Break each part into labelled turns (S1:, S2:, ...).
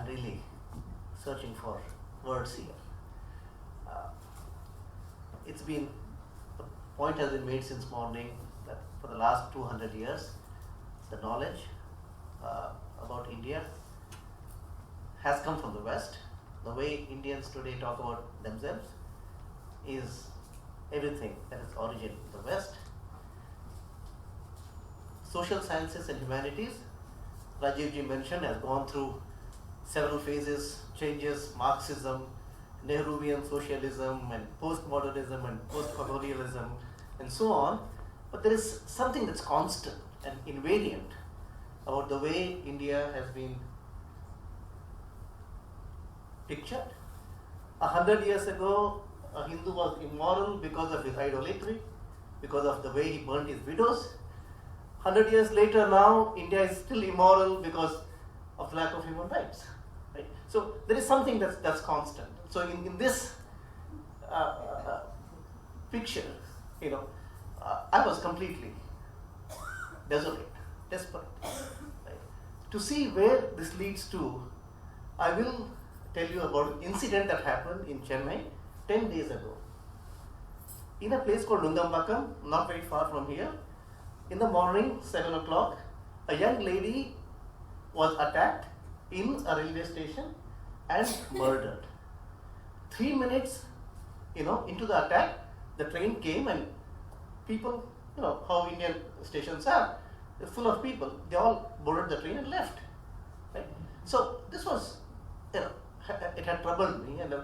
S1: I'm really searching for words here. It's been, the point has been made since morning that for the last 200 years, the knowledge about India has come from the West. The way Indians today talk about themselves is everything that is origin in the West. Social sciences and humanities, Rajiv ji mentioned, has gone through several phases, changes, Marxism, Nehruvian socialism, and postmodernism and post-colonialism, and so on. But there is something that's constant and invariant about the way India has been pictured. 100 years ago, a Hindu was immoral because of his idolatry, because of the way he burnt his widows. 100 years later now, India is still immoral because of lack of human rights. Right? So there is something that's constant. So in this picture, I was completely desolate, desperate. Right? To see where this leads to, I will tell you about an incident that happened in Chennai 10 days ago. In a place called Nungambakkam, not very far from here, in the morning, 7 o'clock, a young lady was attacked in a railway station and murdered. 3 minutes, into the attack, the train came and people, how Indian stations are, they're full of people. They all boarded the train and left. Right? So this was, it had troubled me, and I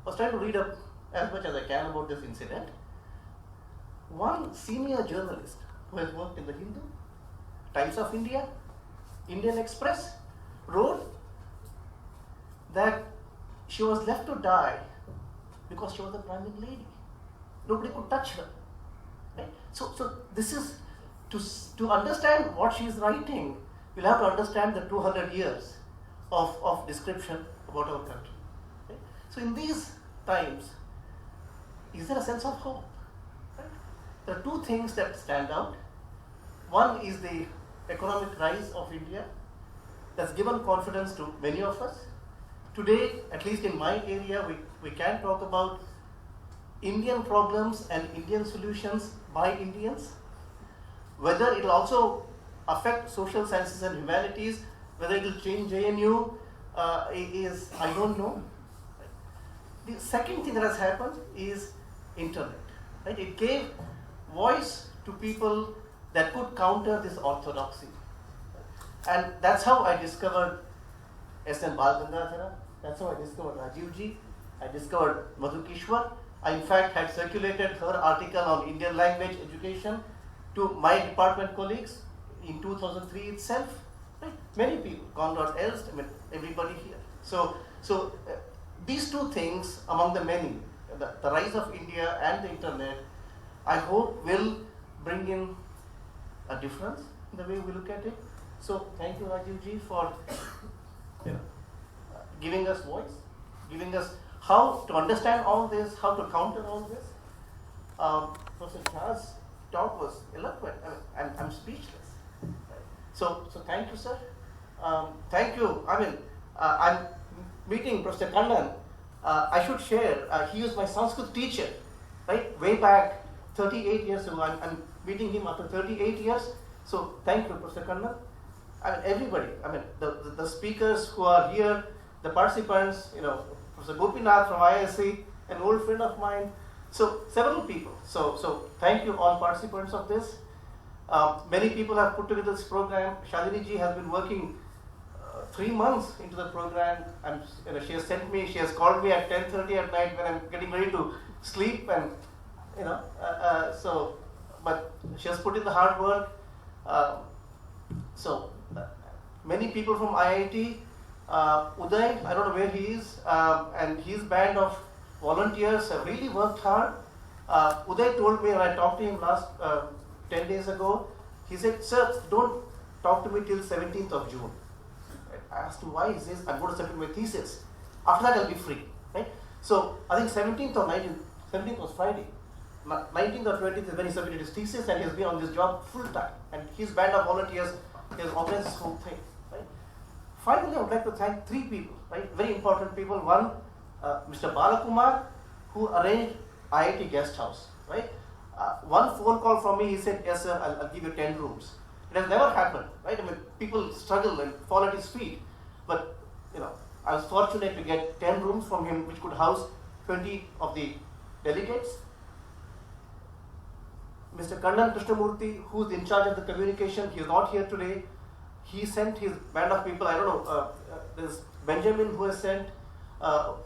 S1: was trying to read up as much as I can about this incident. One senior journalist who has worked in the Hindu, Times of India, Indian Express, wrote that she was left to die because she was a Brahmin lady. Nobody could touch her. Right? So this is, to understand what she is writing, we'll have to understand the 200 years of description about our country. Right? So in these times, is there a sense of hope? Right? There are two things that stand out. One is the economic rise of India that's given confidence to many of us. Today, at least in my area, we can talk about Indian problems and Indian solutions by Indians. Whether it will also affect social sciences and humanities, whether it will change JNU, is I don't know. The second thing that has happened is internet. Right? It gave voice to people that could counter this orthodoxy. And that's how I discovered S.N. Balgangadhara, that's how I discovered Rajiv ji, I discovered Madhukishwar. I in fact had circulated her article on Indian language education to my department colleagues in 2003 itself. Right? Many people, Conrad Elst, everybody here. So these two things among the many, the rise of India and the internet, I hope will bring in a difference in the way we look at it. So thank you, Rajiv ji, for giving us voice, giving us how to understand all this, how to counter all this. Professor Shah's talk was eloquent. I'm speechless. So thank you, sir. Thank you. I'm meeting Professor Kannan. I should share, he was my Sanskrit teacher, right? Way back 38 years ago. I'm meeting him after 38 years. So thank you, Professor Kannan. Everybody, the speakers who are here, the participants, Professor Gopinath from ISC, an old friend of mine. So several people. So thank you all participants of this. Many people have put together this program. Shalini ji has been working 3 months into the program. She has called me at 10:30 at night when I'm getting ready to sleep, and but she has put in the hard work. Many people from IIT, Uday, I don't know where he is, and his band of volunteers have really worked hard. Uday told me, when I talked to him last 10 days ago, he said, "Sir, don't talk to me till 17th of June. I asked him, why is this? I'm going to submit my thesis. After that, I'll be free. Right? So I think 17th or 19th, 17th was Friday. 19th or 20th is when he submitted his thesis, and he has been on this job full time. And his band of volunteers has organized this whole thing. Right? finally, I would like to thank three people, right? Very important people. One, Mr. Balakumar, who arranged IIT guest house, right? One phone call from me, he said, yes sir, I'll give you 10 rooms. It has never happened, right? I mean, people struggle and fall at his feet. But, I was fortunate to get 10 rooms from him, which could house 20 of the delegates. Mr. Kannan Krishnamurthy, who is in charge of the communication, he is not here today. He sent his band of people. I don't know, there's Benjamin who has sent,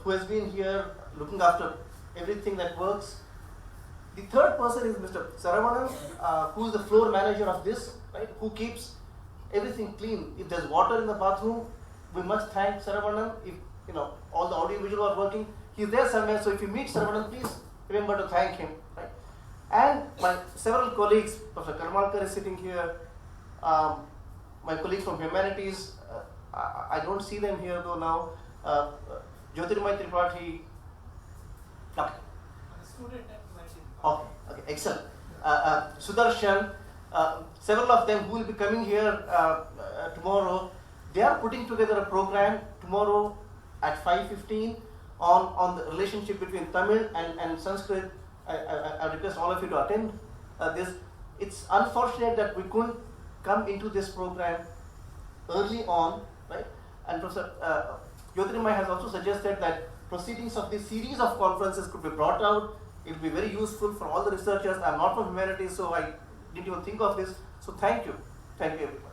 S1: who has been here looking after everything that works. The third person is Mr. Saravanan, who is the floor manager of this, right? Who keeps everything clean. If there's water in the bathroom, we must thank Saravanan. If all the audio visual are working, he's there somewhere. So if you meet Saravanan, please remember to thank him, right? And my several colleagues, Professor Karmalkar is sitting here. My colleagues from humanities, I don't see them here though now. Jyotirmay Tripathi. Okay.
S2: Student at humanities.
S1: Okay, excellent. Sudarshan, several of them who will be coming here tomorrow. They are putting together a program tomorrow at 5:15 on the relationship between Tamil and Sanskrit. I request all of you to attend this. It's unfortunate that we couldn't come into this program early on, right? And Professor Jyotirmay has also suggested that proceedings of this series of conferences could be brought out. It will be very useful for all the researchers. I'm not from humanities, so I didn't even think of this. So thank you everyone.